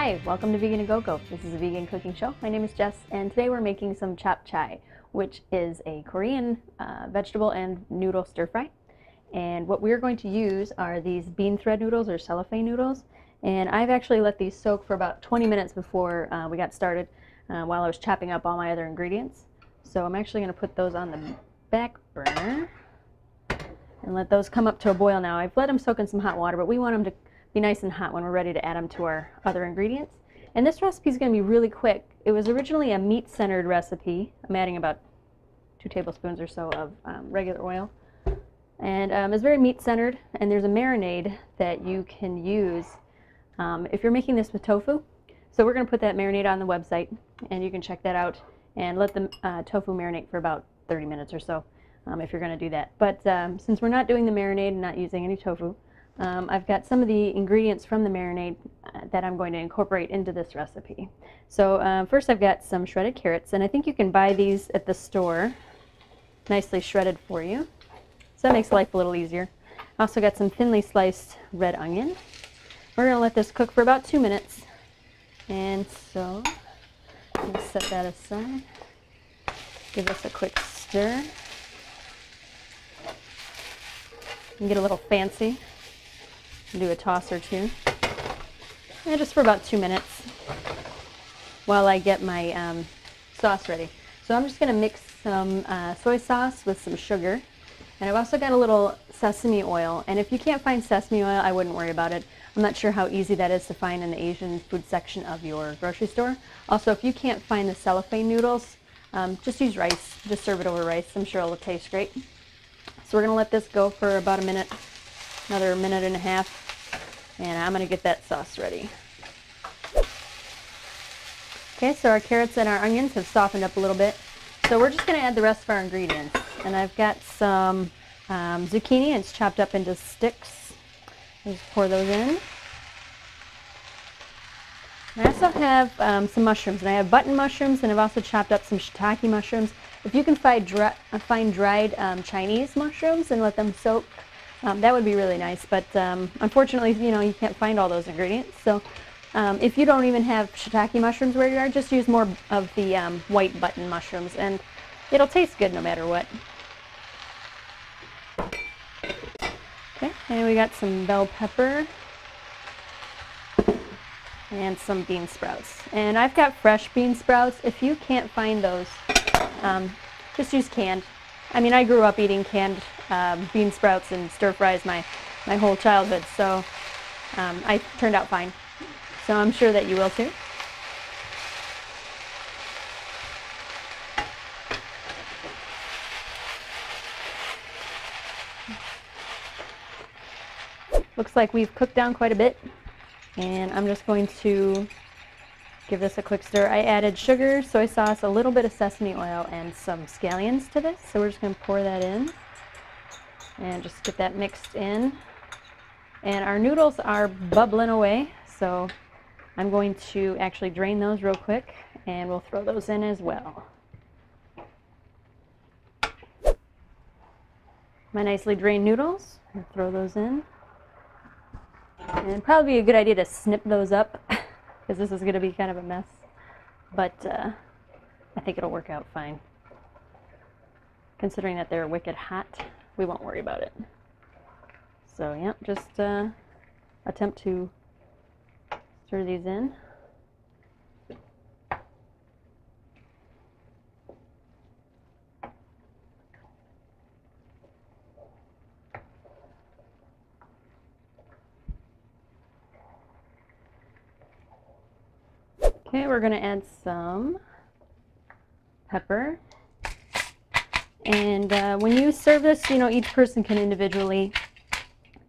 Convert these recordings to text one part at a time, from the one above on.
Hi, welcome to Vegan to Go Go. This is a vegan cooking show. My name is Jess, and today we're making some Chap Chae, which is a Korean vegetable and noodle stir fry. And what we're going to use are these bean thread noodles or cellophane noodles. And I've actually let these soak for about 20 minutes before we got started while I was chopping up all my other ingredients. So I'm actually going to put those on the back burner and let those come up to a boil now. I've let them soak in some hot water, but we want them to be nice and hot when we're ready to add them to our other ingredients. And this recipe is going to be really quick. It was originally a meat-centered recipe. I'm adding about 2 tablespoons or so of regular oil. And it's very meat-centered, and there's a marinade that you can use if you're making this with tofu. So we're going to put that marinade on the website, and you can check that out and let the tofu marinate for about 30 minutes or so if you're going to do that. But since we're not doing the marinade and not using any tofu, I've got some of the ingredients from the marinade that I'm going to incorporate into this recipe. So first I've got some shredded carrots, and I think you can buy these at the store, nicely shredded for you. So that makes life a little easier. I also got some thinly sliced red onion. We're going to let this cook for about 2 minutes. And so I'm going to set that aside. Give this a quick stir. And get a little fancy. Do a toss or two, and just for about 2 minutes while I get my sauce ready. So I'm just going to mix some soy sauce with some sugar, and I've also got a little sesame oil, and if you can't find sesame oil, I wouldn't worry about it. I'm not sure how easy that is to find in the Asian food section of your grocery store. Also, if you can't find the cellophane noodles, just use rice. Just serve it over rice. I'm sure it'll taste great. So we're going to let this go for about a minute, another minute and a half. And I'm going to get that sauce ready. Okay, so our carrots and our onions have softened up a little bit. So we're just going to add the rest of our ingredients. And I've got some zucchini, and it's chopped up into sticks. Just pour those in. I also have some mushrooms, and I have button mushrooms, and I've also chopped up some shiitake mushrooms. If you can find dried Chinese mushrooms and let them soak, that would be really nice, but unfortunately, you can't find all those ingredients. So if you don't even have shiitake mushrooms where you are, just use more of the white button mushrooms, and it'll taste good no matter what. Okay, and we got some bell pepper and some bean sprouts. And I've got fresh bean sprouts. If you can't find those, just use canned. I mean, I grew up eating canned bean sprouts and stir fries my whole childhood, so I turned out fine. So I'm sure that you will too. Looks like we've cooked down quite a bit, and I'm just going to give this a quick stir. I added sugar, soy sauce, a little bit of sesame oil, and some scallions to this. So we're just going to pour that in and just get that mixed in. And our noodles are bubbling away, so I'm going to actually drain those real quick, and we'll throw those in as well. My nicely drained noodles, I'll throw those in. And it'd probably be a good idea to snip those up, because this is going to be kind of a mess, but I think it'll work out fine. Considering that they're wicked hot, we won't worry about it. So yeah, just attempt to stir these in. Okay, we're going to add some pepper. And when you serve this, each person can individually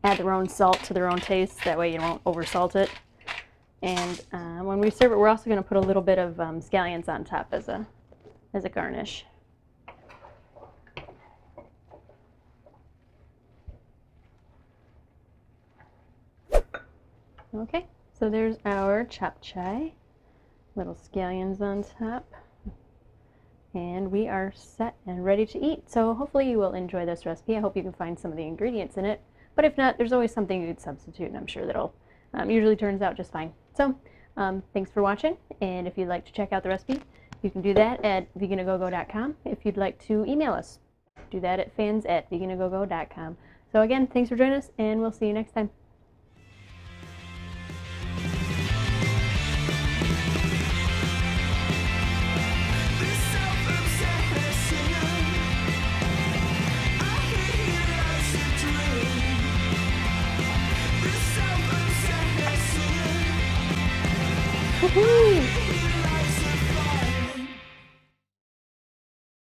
add their own salt to their own taste. That way you won't oversalt it. And when we serve it, we're also going to put a little bit of scallions on top as a garnish. Okay, so there's our Chap Chae. Little scallions on top, and we are set and ready to eat. So hopefully you will enjoy this recipe. I hope you can find some of the ingredients in it, but if not, there's always something you could substitute, and I'm sure that'll usually turns out just fine. So Thanks for watching, and if you'd like to check out the recipe, you can do that at veganagogo.com. If you'd like to email us, do that at fans@veganagogo.com. So again, thanks for joining us, and we'll see you next time. Woohoo!